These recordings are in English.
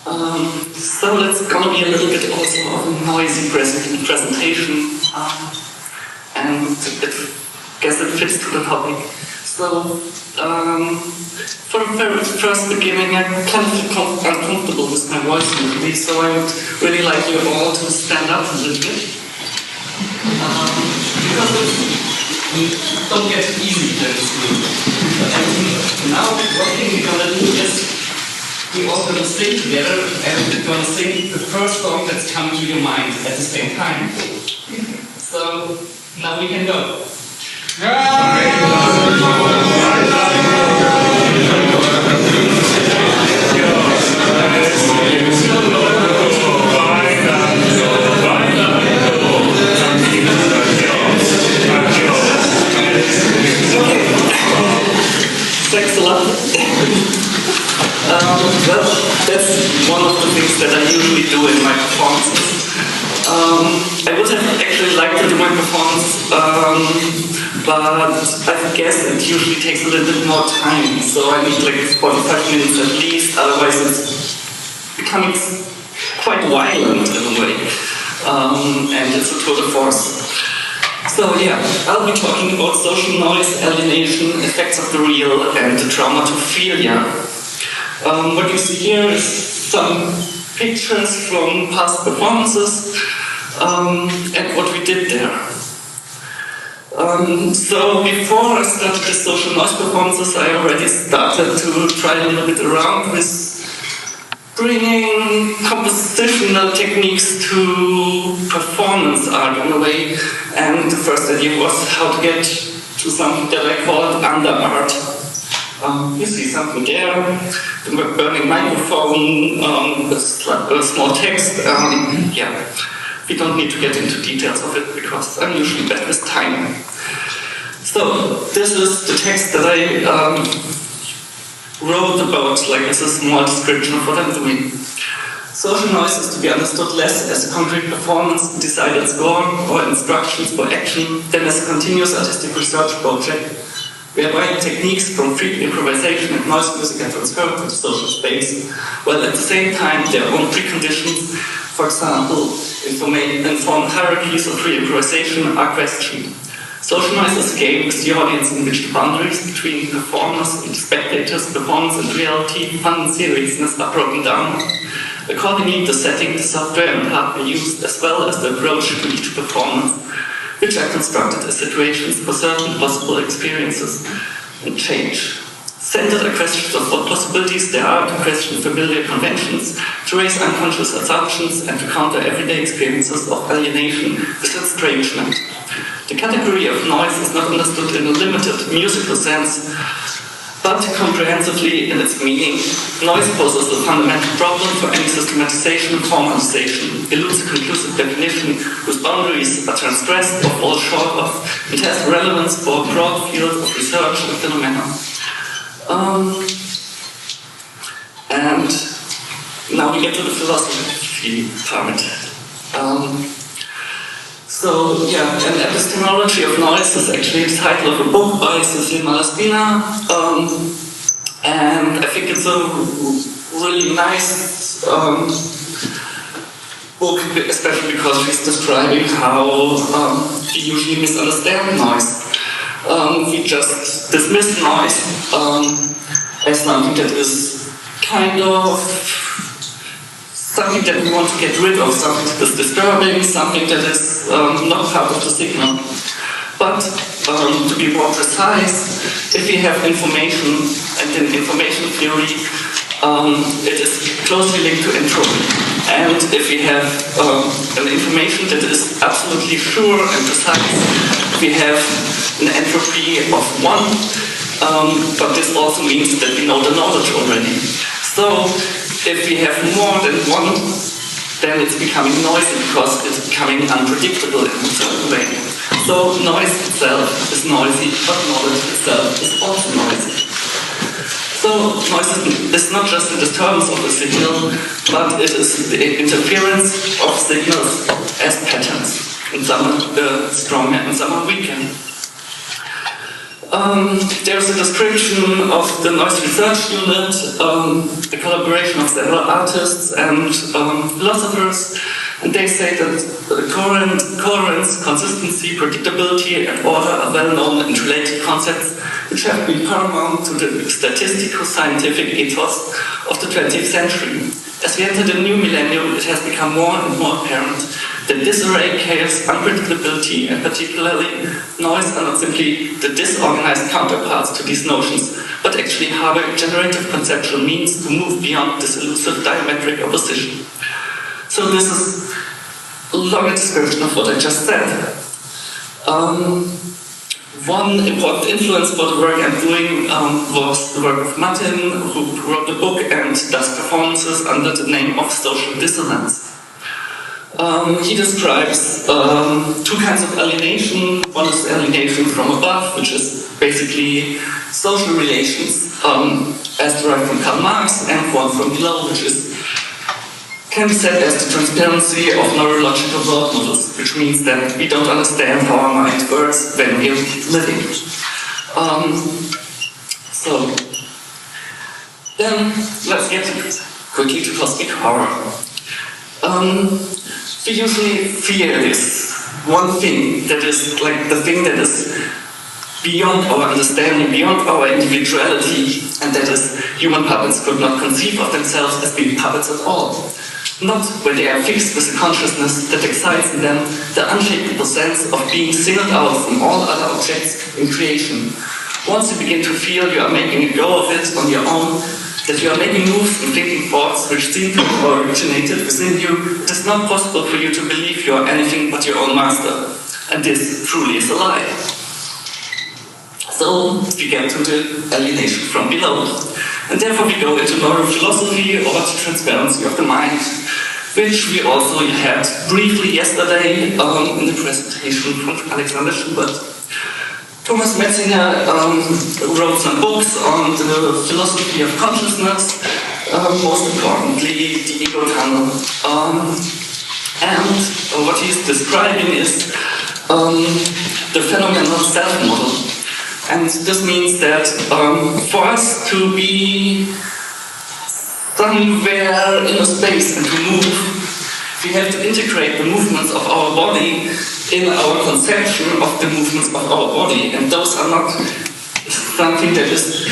So it's gonna be a little bit also of a noisy presentation, and I guess it fits to the topic. So, for the very first beginning, I kind of feel uncomfortable with my voice usually, so I would really like you all to stand up a little bit. Because it don't get easy to sleep. And now what thing we're gonna do is we're all gonna sing together, and we're gonna sing the first song that's coming to your mind at the same time. So now we can go. Thanks a lot. Well, that's one of the things that I usually do in my performances. I would have actually liked to do my performance, but I guess it usually takes a little bit more time, so I need like 45 minutes at least, otherwise it's becoming quite violent in a way, and it's a tour de force. So yeah, I'll be talking about social noise, alienation, effects of the real, and the traumatophilia. What you see here is some pictures from past performances and what we did there. So before I started the social noise performances, I already started to try a little bit around with bringing compositional techniques to performance art in a way, and the first idea was how to get to something that I called under art. You see something there, the burning microphone, a small text, yeah. We don't need to get into details of it because I'm usually bad with time. So, this is the text that I wrote about, like as a small description of what I'm doing. Social noise is to be understood less as a concrete performance, decided score, or instructions for action than as a continuous artistic research project, whereby techniques from free improvisation and noise music are transferred to the social space, while at the same time their own preconditions, for example, informed hierarchies of free improvisation, are questioned. Social noise is a game with the audience in which the boundaries between performers and spectators, performance and reality, fun and seriousness are broken down. Accordingly, the setting, the software and hardware used, as well as the approach to each performance, which are constructed as situations for certain possible experiences and change. Centered are questions of what possibilities there are to question familiar conventions, to raise unconscious assumptions, and to counter everyday experiences of alienation with estrangement. The category of noise is not understood in a limited musical sense, but comprehensively in its meaning. Noise poses a fundamental problem for any systematization and formalization, eludes a conclusive definition whose boundaries are transgressed or fall short of, and has relevance for a broad field of research and phenomena. And now we get to the philosophy part. So yeah, an epistemology of noise is actually the title of a book by SocialNoise, and I think it's a really nice book, especially because she's describing how we usually misunderstand noise. We just dismiss noise as something that is kind of something that we want to get rid of, something that is disturbing, something that is not part of the signal. But to be more precise, if we have information, and in information theory, it is closely linked to entropy. And if we have an information that is absolutely sure and precise, we have an entropy of 1, but this also means that we know the knowledge already. So if we have more than 1, then it's becoming noisy because it's becoming unpredictable in a certain way. So noise itself is noisy, but knowledge itself is also noisy. So noise is not just the disturbance of a signal, but it is the interference of signals as patterns. And some are stronger and some are weaker. There's a description of the noise research unit, the collaboration of several artists and philosophers, and they say that coherence, consistency, predictability, and order are well-known and related concepts which have been paramount to the statistical scientific ethos of the 20th century. As we enter the new millennium, it has become more and more apparent that disarray, chaos, unpredictability, and particularly noise are not simply the disorganized counterparts to these notions, but actually harbor generative conceptual means to move beyond this elusive diametric opposition. So this is a longer description of what I just said. One important influence for the work I'm doing was the work of Martin, who wrote the book and does performances under the name of social dissonance. He describes two kinds of alienation. One is alienation from above, which is basically social relations as derived from Karl Marx, and one from below, which can be said as the transparency of neurological world models, which means that we don't understand how our mind works when we are living. So then let's get quickly to cosmic horror. We usually fear this one thing that is like the thing that is beyond our understanding, beyond our individuality, and that is human puppets could not conceive of themselves as being puppets at all. Not when they are fixed with a consciousness that excites in them the unshakable sense of being singled out from all other objects in creation. Once you begin to feel you are making a go of it on your own, that you are making moves and thinking thoughts which seem to have originated within you, it is not possible for you to believe you are anything but your own master. And this truly is a lie. So we get to the alienation from below. And therefore we go into neurophilosophy or the transparency of the mind, which we also had briefly yesterday in the presentation from Alexander Schubert. Thomas Metzinger wrote some books on the philosophy of consciousness, most importantly the ego tunnel. And what he's describing is the phenomenal self model. And this means that for us to be somewhere in a space and to move, we have to integrate the movements of our body in our conception of the movements of our body. And those are not something that is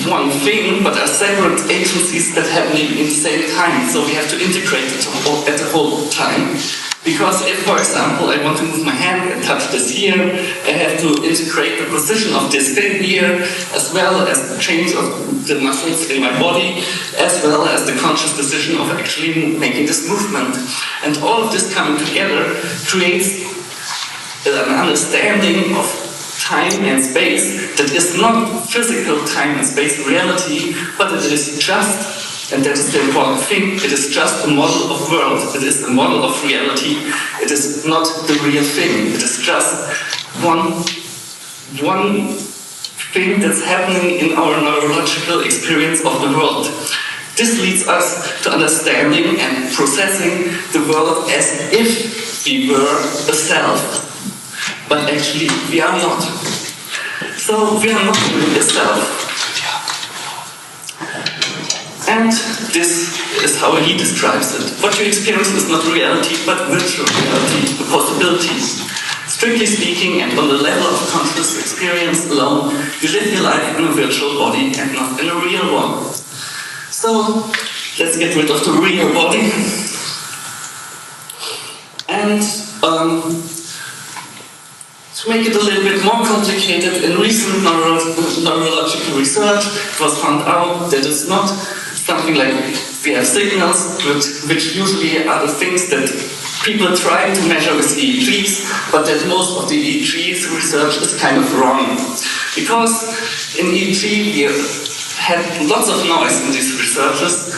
one thing, but are separate agencies that happen in the same time. So we have to integrate it at the whole time. Because if, for example, I want to move my hand and touch this here, I have to integrate the position of this thing here, as well as the change of the muscles in my body, as well as the conscious decision of actually making this movement. And all of this coming together creates an understanding of time and space that is not physical time and space reality, but it is just, and that is the important thing, it is just a model of world, it is a model of reality, it is not the real thing, it is just one thing that's happening in our neurological experience of the world. This leads us to understanding and processing the world as if we were a self, but actually we are not. So we are not really a self. And this is how he describes it. What you experience is not reality, but virtual reality, the possibilities. Strictly speaking, and on the level of conscious experience alone, you live your life in a virtual body and not in a real one. So, let's get rid of the real body. And to make it a little bit more complicated, in recent neurological research, it was found out that it's not something like we have signals, which usually are the things that people try to measure with EEGs, but that most of the EEGs research is kind of wrong. Because in EEG we had lots of noise in these researches,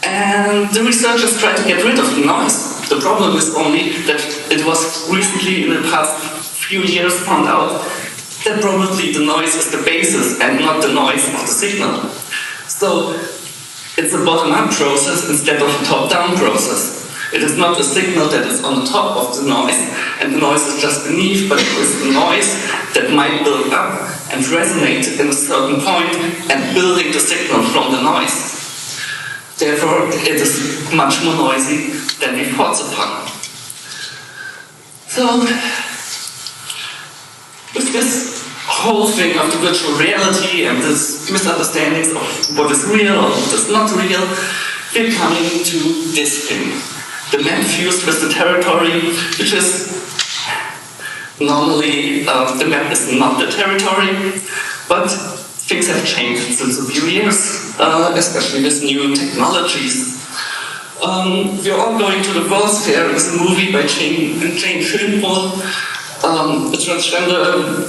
and the researchers tried to get rid of the noise. The problem is only that it was recently in the past few years found out that probably the noise is the basis and not the noise of the signal. So it's a bottom-up process instead of a top-down process. It is not a signal that is on the top of the noise, and the noise is just beneath, but it is the noise that might build up and resonate in a certain point and building the signal from the noise. Therefore, it is much more noisy than we thought upon. So, with this whole thing of the virtual reality and this misunderstandings of what is real or what is not real, we're coming to this thing. The map fused with the territory, which is normally, the map is not the territory, but things have changed since a few years, especially with new technologies. We're all going to the World's Fair. It's a movie by Jane Schönbrunn, a transgender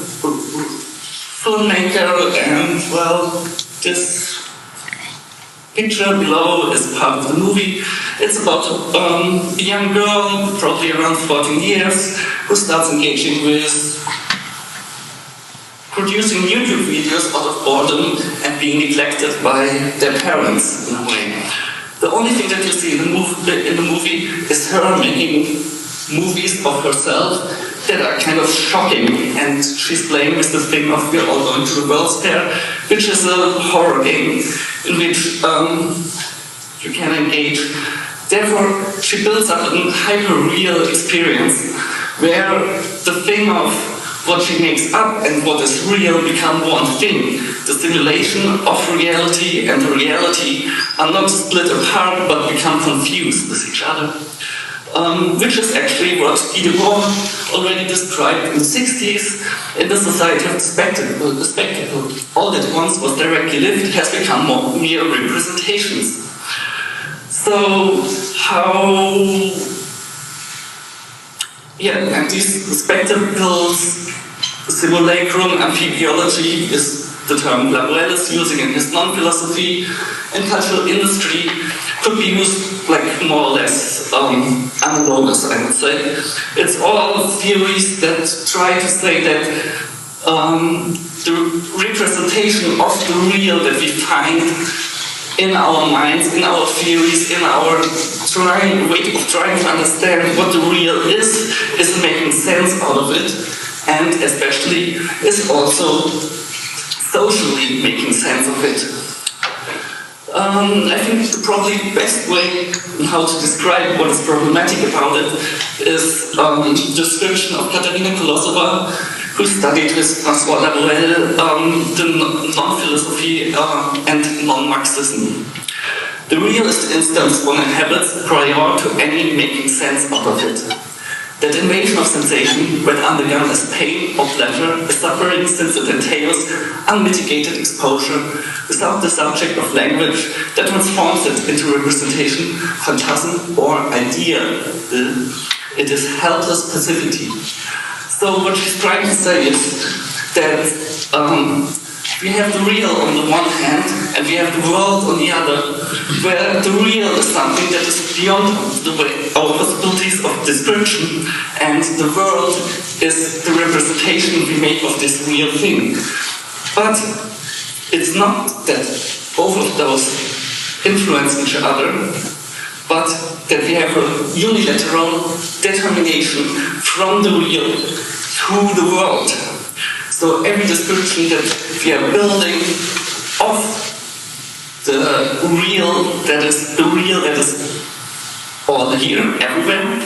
filmmaker, and well, this picture below is part of the movie. It's about a young girl, probably around 14 years, who starts engaging with producing YouTube videos out of boredom and being neglected by their parents in a way. The only thing that you see in the movie is her making movies of herself that are kind of shocking, and she's playing with the thing of we're all going to the World's Fair, which is a horror game in which you can engage. Therefore, she builds up a hyper-real experience where the thing of what she makes up and what is real become one thing. The simulation of reality and the reality are not split apart but become confused with each other. Which is actually what Iwakura already described in the 60s in the society of the spectacle. The spectacle, all that once was directly lived, has become more mere representations. So, how... Yeah, and these spectacles, simulacrum, amphibiology is the term Lain is using in his non-philosophy, and cultural industry could be used like more or less analogous, I would say. It's all theories that try to say that the representation of the real that we find in our minds, in our theories, in our way of trying to understand what the real is making sense out of it, and especially is also socially making sense of it. I think the probably best way how to describe what is problematic about it is the description of Katerina Kolosova, who studied with François Lain the non-philosophy and non-Marxism. The real is the instance one inhabits prior to any making sense out of it. That invasion of sensation, when undergone as pain or pleasure, is suffering since it entails unmitigated exposure without the subject of language that transforms it into representation, phantasm, or idea. It is helpless passivity. So what she's trying to say is that we have the real on the one hand, and we have the world on the other, where the real is something that is beyond our possibilities of description, and the world is the representation we make of this real thing. But it's not that both of those influence each other, but that we have a unilateral determination from the real to the world. So every description that we are building of the real that is all here, everywhere,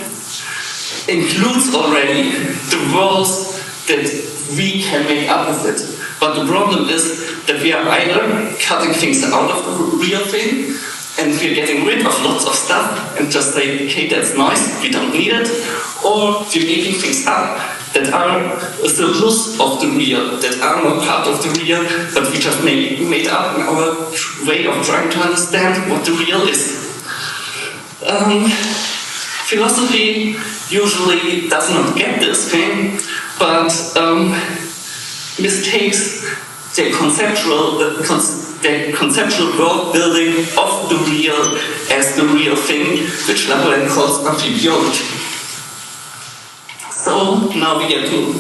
includes already the worlds that we can make up with it. But the problem is that we are either cutting things out of the real thing, and we're getting rid of lots of stuff and just say, okay, that's nice, we don't need it, or we're making things up that are a surplus of the real, that are not part of the real, but we just made up in our way of trying to understand what the real is. Philosophy usually does not get this thing, but mistakes their conceptual world building of the real as the real thing, which Lain calls amphibiology. So now we get to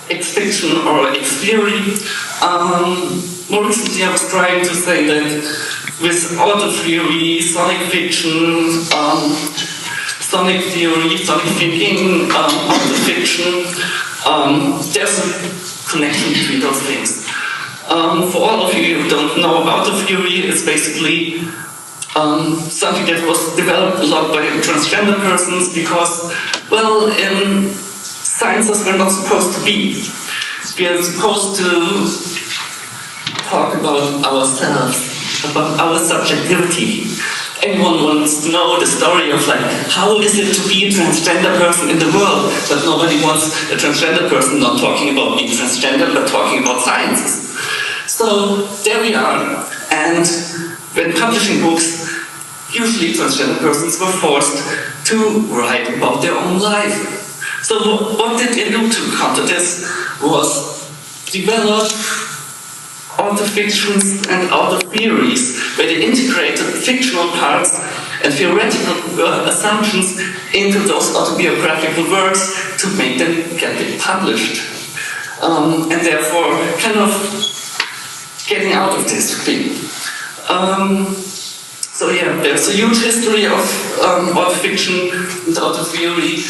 X-fiction or X-theory. More recently I was trying to say that with auto theory, sonic fiction, sonic theory, sonic thinking, auto fiction, there's a connection between those things. For all of you who don't know about auto theory, it's basically something that was developed a lot by transgender persons because, well, in sciences we're not supposed to be. We are supposed to talk about ourselves, about our subjectivity. Everyone wants to know the story of like, how is it to be a transgender person in the world? But nobody wants a transgender person not talking about being transgender, but talking about sciences. So there we are. And when publishing books, usually transgender persons were forced to write about their own life. So what did they do to counter this was develop auto-fictions and auto-theories, where they integrated fictional parts and theoretical assumptions into those autobiographical works to make them get published. And therefore, kind of getting out of this thing. So yeah, there's a huge history of auto-fiction and auto-theory.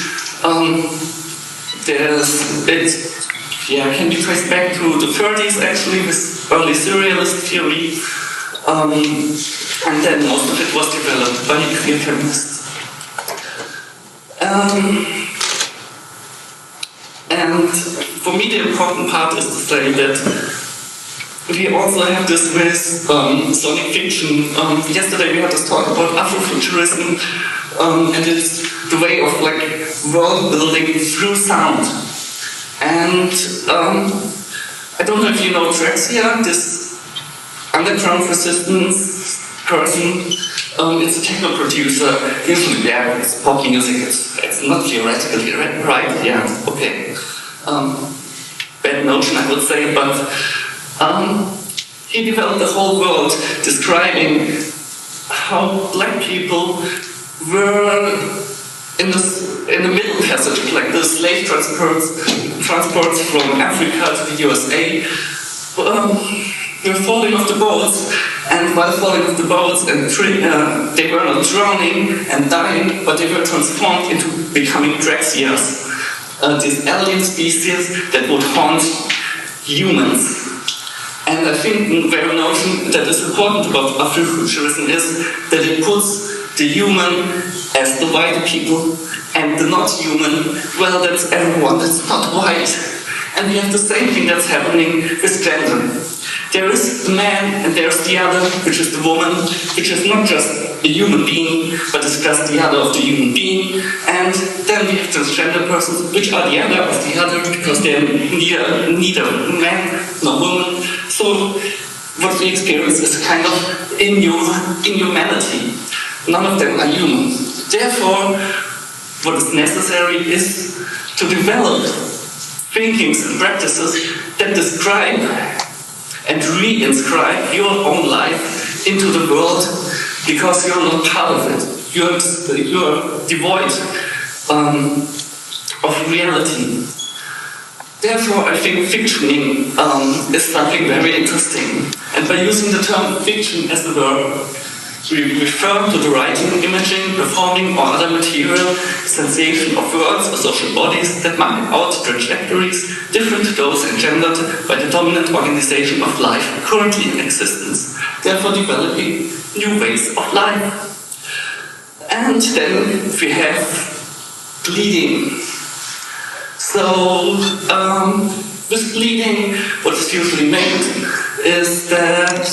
Can be traced back to the 30s actually, with early surrealist theory, and then most of it was developed by queer feminists. And for me the important part is to say that we also have this with sonic fiction. Yesterday we had this talk about Afrofuturism, and it's the way of like world building through sound. And I don't know if you know Drexia, this underground resistance person. It's a techno producer. Usually, yeah, it's pop music. It's not theoretically right. Yeah, okay. Bad notion, I would say, but he developed the whole world describing how black people were in the Middle Passage, like the slave transports from Africa to the USA, were falling off the boats, and while falling off the boats, and they were not drowning and dying, but they were transformed into becoming Drexias, these alien species that would haunt humans. And I think the very notion that is important about Afrofuturism is that it puts the human as the white people, and the not human, well, that's everyone that's not white. And we have the same thing that's happening with gender. There is the man and there's the other, which is the woman, which is not just a human being, but it's just the other of the human being. And then we have transgender persons, which are the other of the other, because they're neither man nor woman. So what we experience is a kind of inhumanity. None of them are human. Therefore, what is necessary is to develop thinkings and practices that describe and re-inscribe your own life into the world, because you're not part of it. You're devoid of reality. Therefore, I think fictioning is something very interesting. And by using the term fiction as a verb, we refer to the writing, imaging, performing, or other material sensation of words or social bodies that mark out trajectories different to those engendered by the dominant organization of life currently in existence, therefore developing new ways of life. And then we have bleeding. So, with bleeding, what is usually meant is that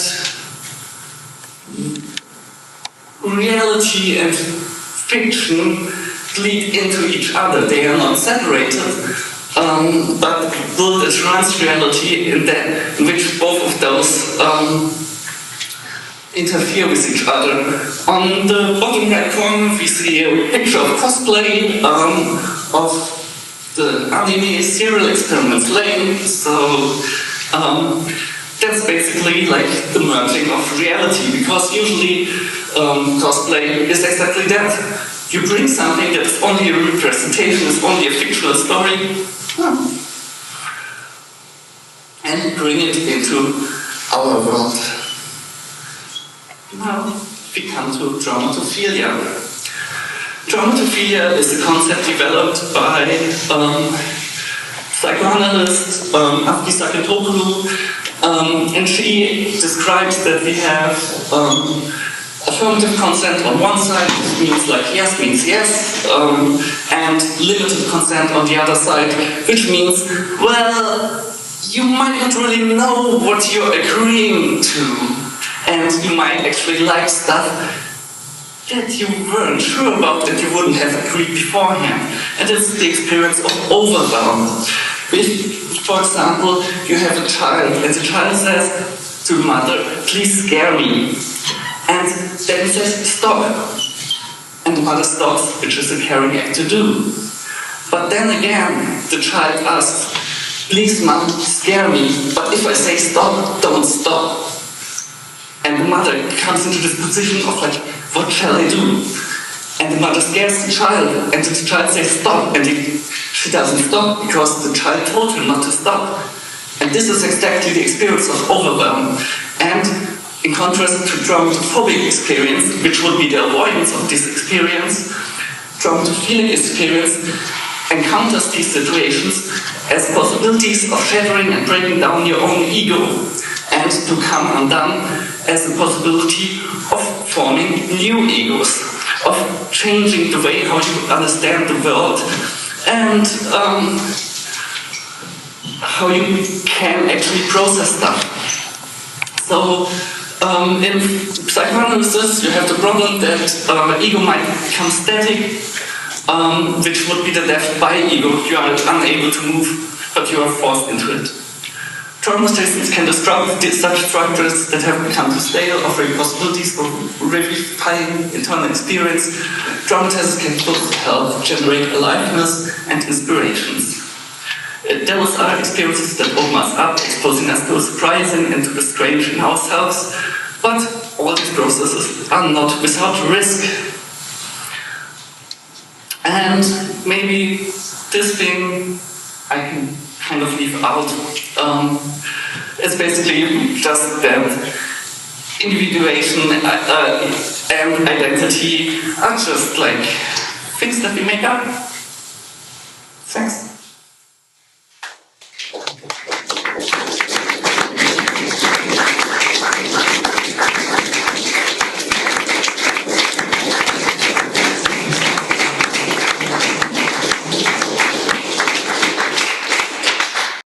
reality and fiction bleed into each other. They are not separated, but build a trans-reality in which both of those interfere with each other. On the bottom right corner we see a picture of cosplay of the anime serial experiments Lain. So that's basically like the merging of reality, because usually cosplay is exactly that. You bring something that is only a representation, is only a fictional story, and bring it into our world. Now we come to dramatophilia. Dramatophilia is a concept developed by psychoanalyst Afki Saketopoulou, and she describes that we have affirmative consent on one side, which means yes, and limited consent on the other side, which means, well, you might not really know what you're agreeing to, and you might actually like stuff that you weren't sure about, that you wouldn't have agreed beforehand. And it's the experience of overwhelm. If, for example, you have a child, and the child says to the mother, please scare me. And then he says, stop. And the mother stops, which is a caring act to do. But then again, the child asks, please mom, scare me, but if I say stop, don't stop. And the mother comes into this position of like, what shall I do? And the mother scares the child, and the child says stop, and she doesn't stop because the child told her not to stop. And this is exactly the experience of overwhelm. And in contrast to dramatophobic experience, which would be the avoidance of this experience, dramatophilic experience encounters these situations as possibilities of shattering and breaking down your own ego, and to come undone as a possibility of forming new egos, of changing the way how you understand the world, and how you can actually process stuff. So in psychoanalysis, you have the problem that ego might become static, which would be the death by ego. You are unable to move, but you are forced into it. Traumatizations can disrupt such structures that have become too stale, offering possibilities for revivifying internal experience. Traumatizers can both help generate aliveness and inspirations. Those are experiences that open us up, exposing us to the surprising and to the strange in ourselves. But all these processes are not without risk. And maybe this thing I can kind of leave out. It's basically just that individuation and identity are just like things that we make up. Thanks.